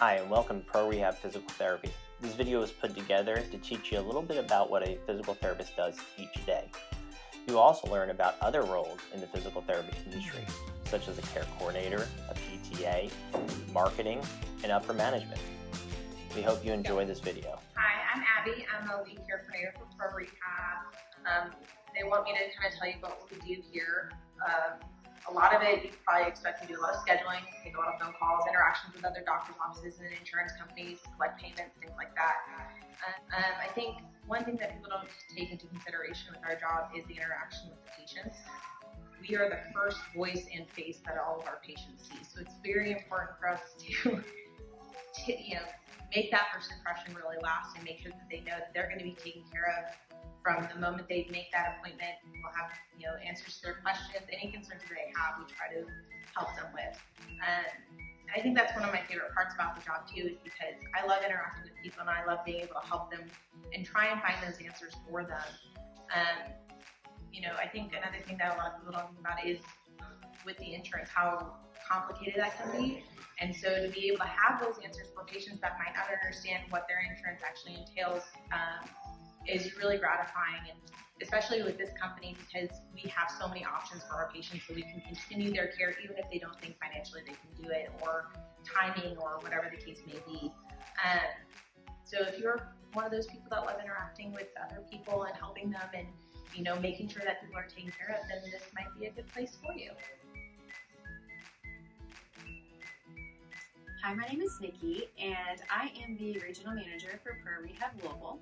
Hi, and welcome to ProRehab Physical Therapy. This video was put together to teach you a little bit about what a physical therapist does each day. You will also learn about other roles in the physical therapy industry, such as a care coordinator, a PTA, marketing, and upper management. We hope you enjoy this video. Hi, I'm Abby. I'm a lead care coordinator for ProRehab. They want me to kind of tell you about what we do here. A lot of it, you probably expect me to do a lot of scheduling, take a lot of phone calls, interactions with other doctors' offices and insurance companies, collect payments, things like that. I think one thing that people don't take into consideration with our job is the interaction with the patients. We are the first voice and face that all of our patients see. So it's very important for us to make that first impression really last and make sure that they know that they're going to be taken care of from the moment they make that appointment. We'll have answers to their questions, any concerns that they have, we try to help them with. I think that's one of my favorite parts about the job too, is because I love interacting with people and I love being able to help them and try and find those answers for them. I think another thing that a lot of people don't think about is with the insurance, how complicated that can be. And so to be able to have those answers for patients that might not understand what their insurance actually entails is really gratifying, and especially with this company, because we have so many options for our patients, so we can continue their care even if they don't think financially they can do it, or timing, or whatever the case may be. So if you're one of those people that love interacting with other people and helping them and making sure that people are taken care of, then this might be a good place for you. Hi, my name is Nicki, and I am the Regional Manager for ProRehab Global.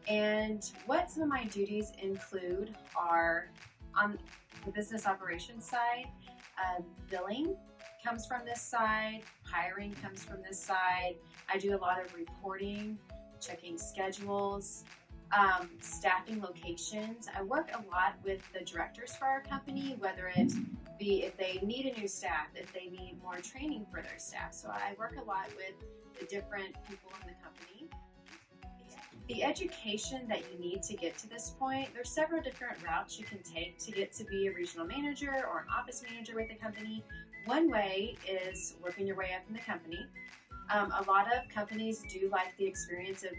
And what some of my duties include are, on the business operations side, billing comes from this side, hiring comes from this side. I do a lot of reporting, checking schedules, staffing locations. I work a lot with the directors for our company, whether it be if they need a new staff, if they need more training for their staff. So I work a lot with the different people in the company. The education that you need to get to this point, there's several different routes you can take to get to be a regional manager or an office manager with the company. One way is working your way up in the company. A lot of companies do like the experience of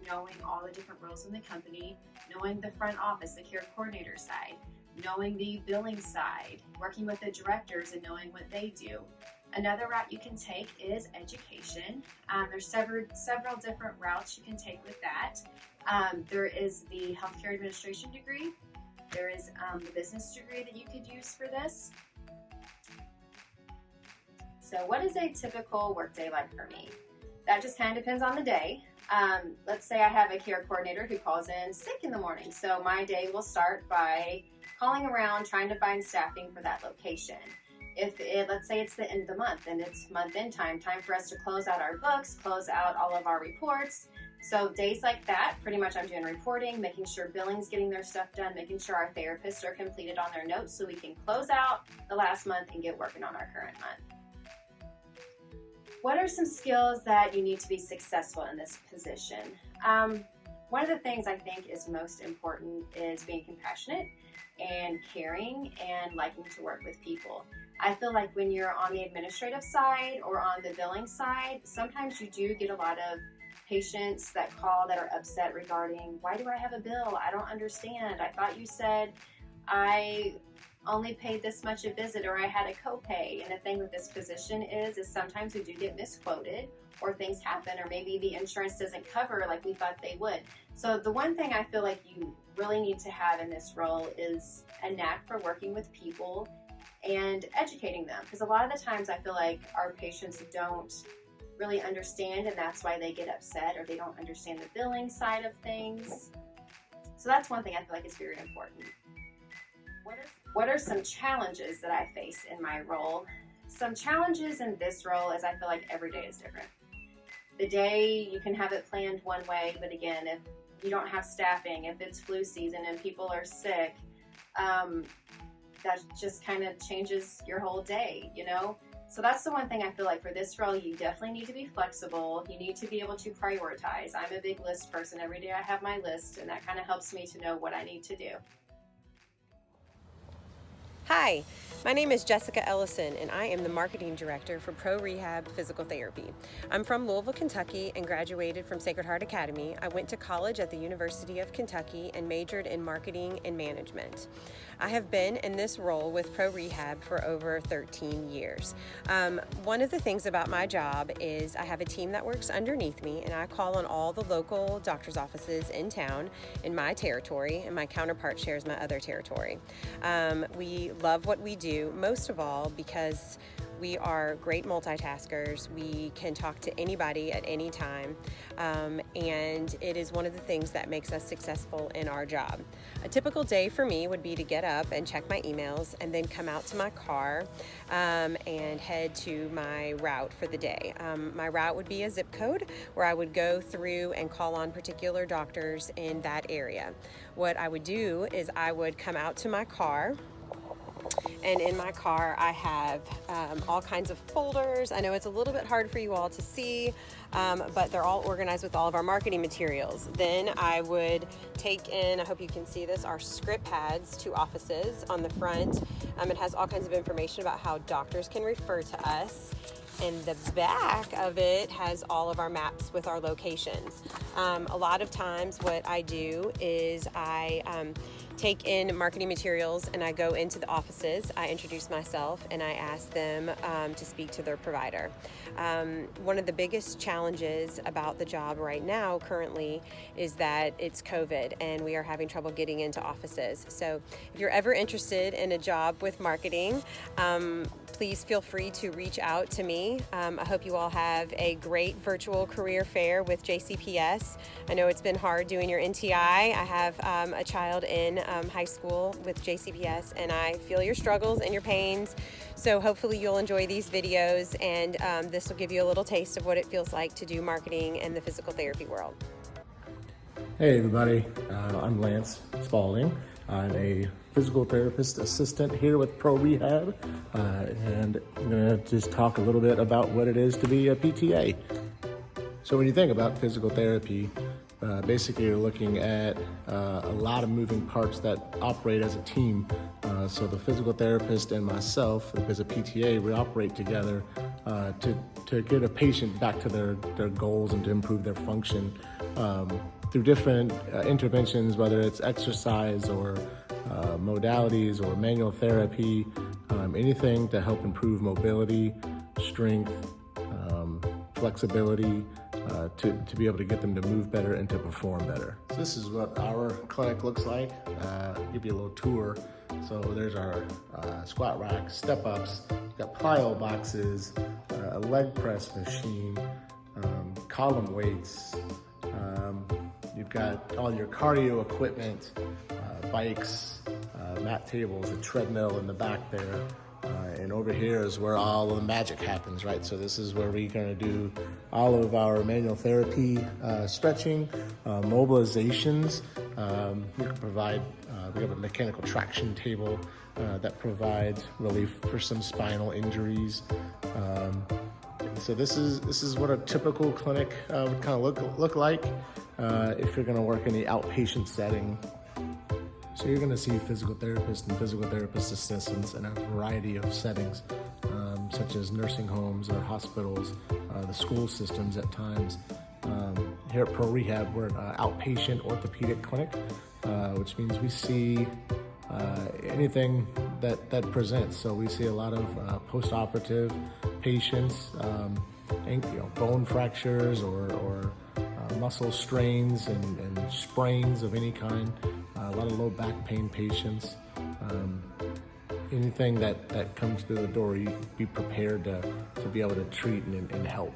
knowing all the different roles in the company, knowing the front office, the care coordinator side, knowing the billing side, working with the directors and knowing what they do. Another route you can take is education. There's several different routes you can take with that. There is the healthcare administration degree. There is the business degree that you could use for this. So what is a typical workday like for me? That just kind of depends on the day. Let's say I have a care coordinator who calls in sick in the morning. So my day will start by calling around, trying to find staffing for that location. Let's say it's the end of the month and it's month-end time for us to close out our books, close out all of our reports. So days like that, pretty much I'm doing reporting, making sure billing's getting their stuff done, making sure our therapists are completed on their notes so we can close out the last month and get working on our current month. What are some skills that you need to be successful in this position? One of the things I think is most important is being compassionate and caring and liking to work with people. I feel like when you're on the administrative side or on the billing side, sometimes you do get a lot of patients that call that are upset regarding, why do I have a bill? I don't understand. I thought you said I only paid this much a visit, or I had a copay. And the thing with this position is sometimes we do get misquoted, or things happen, or maybe the insurance doesn't cover like we thought they would. So the one thing I feel like you really need to have in this role is a knack for working with people and educating them, because a lot of the times I feel like our patients don't really understand, and that's why they get upset, or they don't understand the billing side of things. So that's one thing I feel like is very important. What are some challenges that I face in my role? Some challenges in this role is I feel like every day is different. The day you can have it planned one way, but again, if you don't have staffing, if it's flu season and people are sick, that just kind of changes your whole day, So that's the one thing I feel like for this role, you definitely need to be flexible. You need to be able to prioritize. I'm a big list person. Every day I have my list, and that kind of helps me to know what I need to do. Hi, my name is Jessica Ellison, and I am the Marketing Director for ProRehab Physical Therapy. I'm from Louisville, Kentucky, and graduated from Sacred Heart Academy. I went to college at the University of Kentucky and majored in Marketing and Management. I have been in this role with ProRehab for over 13 years. One of the things about my job is I have a team that works underneath me, and I call on all the local doctor's offices in town in my territory, and my counterpart shares my other territory. We love what we do, most of all because we are great multitaskers. We can talk to anybody at any time, and it is one of the things that makes us successful in our job. A typical day for me would be to get up and check my emails and then come out to my car and head to my route for the day. My route would be a zip code where I would go through and call on particular doctors in that area. What I would do is I would come out to my car, and in my car I have all kinds of folders. I know it's a little bit hard for you all to see, but they're all organized with all of our marketing materials. Then I would take in, I hope you can see this, our script pads to offices on the front. It has all kinds of information about how doctors can refer to us. And the back of it has all of our maps with our locations. A lot of times what I do is I take in marketing materials and I go into the offices. I introduce myself and I ask them to speak to their provider. One of the biggest challenges about the job right now currently is that it's COVID and we are having trouble getting into offices. So if you're ever interested in a job with marketing, please feel free to reach out to me. I hope you all have a great virtual career fair with JCPS. I know it's been hard doing your NTI. I have a child in high school with JCPS, and I feel your struggles and your pains. So hopefully you'll enjoy these videos, and this will give you a little taste of what it feels like to do marketing in the physical therapy world. Hey everybody, I'm Lance Spalding. I'm a physical therapist assistant here with ProRehab, and I'm going to just talk a little bit about what it is to be a PTA. So when you think about physical therapy, basically you're looking at a lot of moving parts that operate as a team. So the physical therapist and myself, as a PTA, we operate together to get a patient back to their goals and to improve their function through different interventions, whether it's exercise or modalities or manual therapy, anything to help improve mobility, strength, flexibility, to be able to get them to move better and to perform better. So this is what our clinic looks like. Give you a little tour. So there's our squat rack, step-ups, got plyo boxes, a leg press machine, column weights. You've got all your cardio equipment, bikes, mat tables, a treadmill in the back there. And over here is where all of the magic happens, right? So this is where we're gonna do all of our manual therapy, stretching, mobilizations. We can provide, we have a mechanical traction table that provides relief for some spinal injuries. So this is what a typical clinic would kind of look like if you're gonna work in the outpatient setting. So you're going to see physical therapists and physical therapist assistants in a variety of settings, such as nursing homes or hospitals, the school systems at times. Here at ProRehab, we're an outpatient orthopedic clinic, which means we see anything that presents. So we see a lot of post-operative patients, bone fractures or muscle strains and sprains of any kind. A lot of low back pain patients. Anything that comes through the door, you be prepared to be able to treat and help.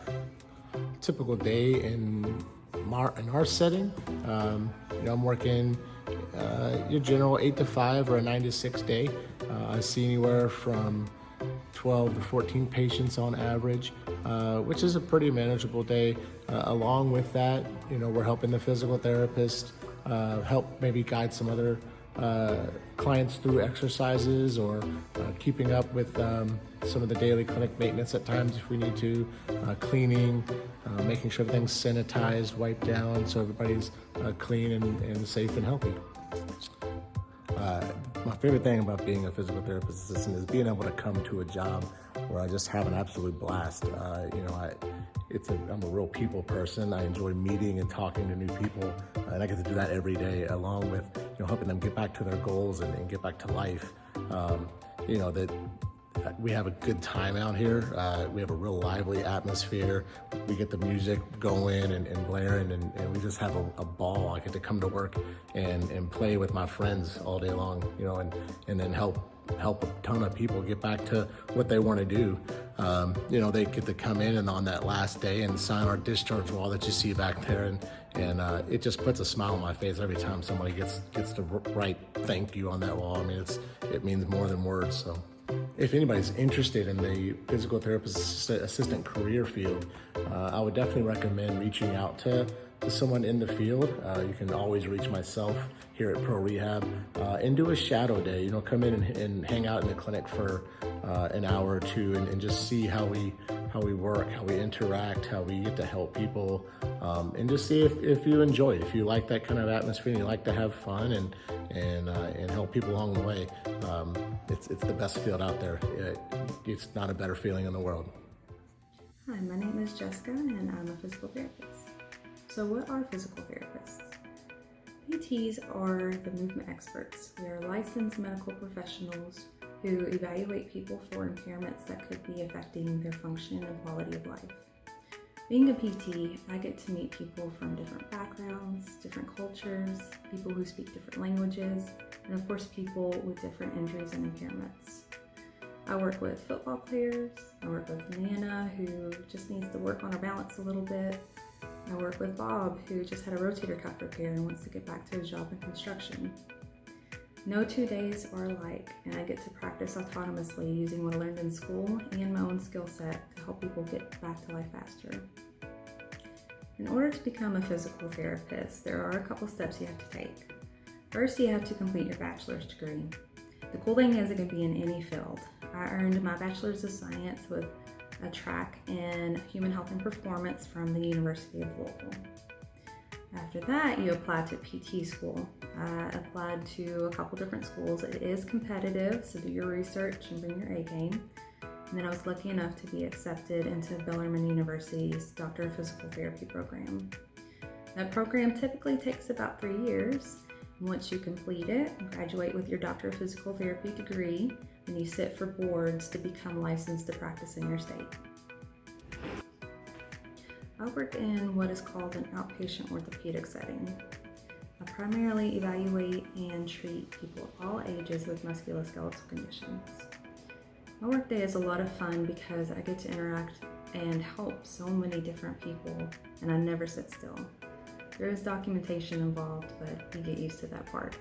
Typical day in our setting, I'm working your general 8 to 5 or a 9 to 6 day. I see anywhere from 12 to 14 patients on average, which is a pretty manageable day. Along with that, we're helping the physical therapist help maybe guide some other clients through exercises or keeping up with some of the daily clinic maintenance at times if we need to, cleaning, making sure everything's sanitized, wiped down so everybody's clean and safe and healthy. My favorite thing about being a physical therapist assistant is being able to come to a job where I just have an absolute blast. I'm a real people person. I enjoy meeting and talking to new people, and I get to do that every day, along with helping them get back to their goals and get back to life. That we have a good time out here. We have a real lively atmosphere. We get the music going and blaring, and we just have a ball. I get to come to work and play with my friends all day long, and then help a ton of people get back to what they want to do. They get to come in and on that last day and sign our discharge wall that you see back there, and it just puts a smile on my face every time somebody gets to write thank you on that wall. I mean, it means more than words. So if anybody's interested in the physical therapist assistant career field, I would definitely recommend reaching out to someone in the field. You can always reach myself here at ProRehab and do a shadow day. Come in and hang out in the clinic for an hour or two and just see how we work, how we interact, how we get to help people, and just see if you enjoy it. If you like that kind of atmosphere and you like to have fun and help people along the way, it's the best field out there. It's not a better feeling in the world. Hi, my name is Jessica and I'm a physical therapist. So what are physical therapists? PTs are the movement experts. We are licensed medical professionals who evaluate people for impairments that could be affecting their function and quality of life. Being a PT, I get to meet people from different backgrounds, different cultures, people who speak different languages, and of course people with different injuries and impairments. I work with football players, I work with Nana, who just needs to work on her balance a little bit. I work with Bob, who just had a rotator cuff repair and wants to get back to his job in construction. No 2 days are alike, and I get to practice autonomously using what I learned in school and my own skill set to help people get back to life faster. In order to become a physical therapist, there are a couple steps you have to take. First, you have to complete your bachelor's degree. The cool thing is it can be in any field. I earned my bachelor's of science with a track in human health and performance from the University of Louisville. After that, you apply to PT school. I applied to a couple different schools. It is competitive, so do your research and bring your A game. And then I was lucky enough to be accepted into Bellarmine University's Doctor of Physical Therapy program. That program typically takes about 3 years. And once you complete it and graduate with your Doctor of Physical Therapy degree, then you sit for boards to become licensed to practice in your state. I work in what is called an outpatient orthopedic setting. I primarily evaluate and treat people of all ages with musculoskeletal conditions. My workday is a lot of fun because I get to interact and help so many different people, and I never sit still. There is documentation involved, but you get used to that part.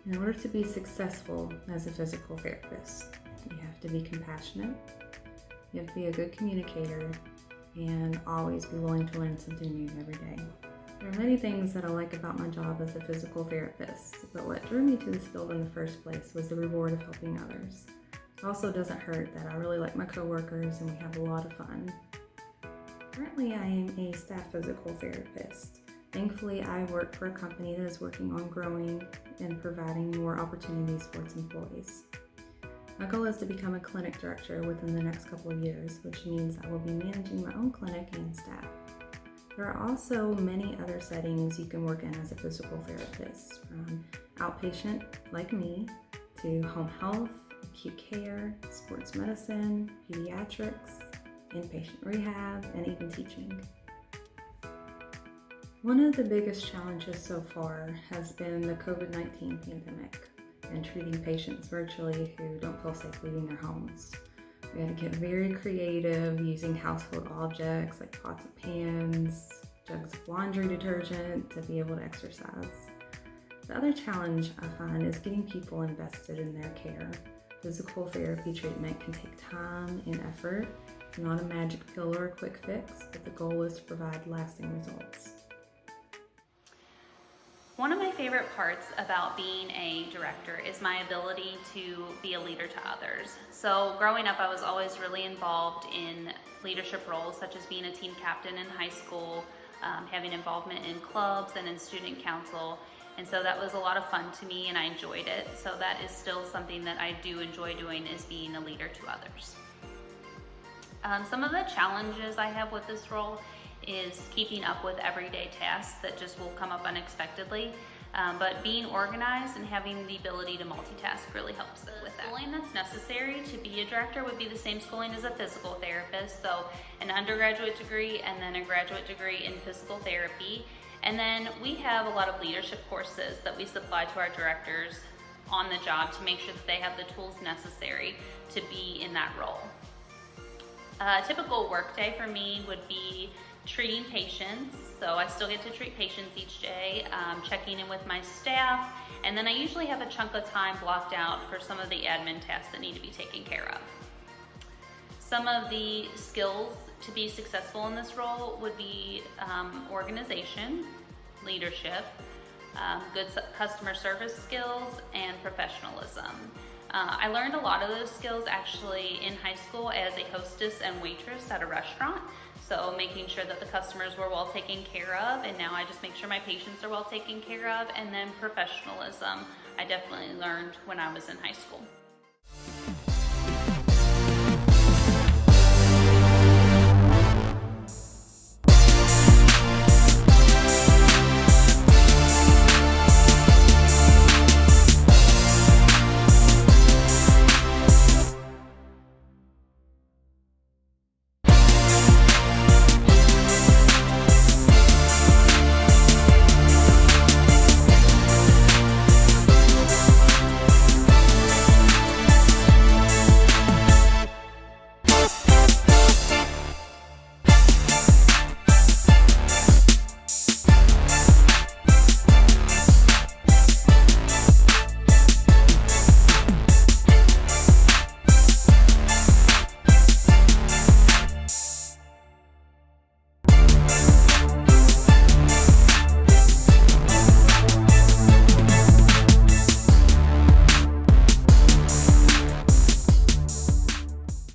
In order to be successful as a physical therapist, you have to be compassionate, you have to be a good communicator, and always be willing to learn something new every day. There are many things that I like about my job as a physical therapist, but what drew me to this field in the first place was the reward of helping others. It also doesn't hurt that I really like my coworkers and we have a lot of fun. Currently, I am a staff physical therapist. Thankfully, I work for a company that is working on growing and providing more opportunities for its employees. My goal is to become a clinic director within the next couple of years, which means I will be managing my own clinic and staff. There are also many other settings you can work in as a physical therapist, from outpatient, like me, to home health, acute care, sports medicine, pediatrics, inpatient rehab, and even teaching. One of the biggest challenges so far has been the COVID-19 pandemic and treating patients virtually who don't feel safe leaving their homes. We had to get very creative using household objects like pots and pans, jugs of laundry detergent to be able to exercise. The other challenge I find is getting people invested in their care. Physical therapy treatment can take time and effort. It's not a magic pill or a quick fix, but the goal is to provide lasting results. One of my favorite parts about being a director is my ability to be a leader to others. So growing up, I was always really involved in leadership roles, such as being a team captain in high school, having involvement in clubs and in student council. And so that was a lot of fun to me and I enjoyed it. So that is still something that I do enjoy doing, is being a leader to others. Some of the challenges I have with this role is keeping up with everyday tasks that just will come up unexpectedly. But being organized and having the ability to multitask really helps with that. Schooling that's necessary to be a director would be the same schooling as a physical therapist. So an undergraduate degree and then a graduate degree in physical therapy. And then we have a lot of leadership courses that we supply to our directors on the job to make sure that they have the tools necessary to be in that role. A typical work day for me would be treating patients. So I still get to treat patients each day, checking in with my staff, and then I usually have a chunk of time blocked out for some of the admin tasks that need to be taken care of. Some of the skills to be successful in this role would be organization, leadership, good customer service skills, and professionalism. I learned a lot of those skills actually in high school as a hostess and waitress at a restaurant. So making sure that the customers were well taken care of, and now I just make sure my patients are well taken care of. And then professionalism, I definitely learned when I was in high school.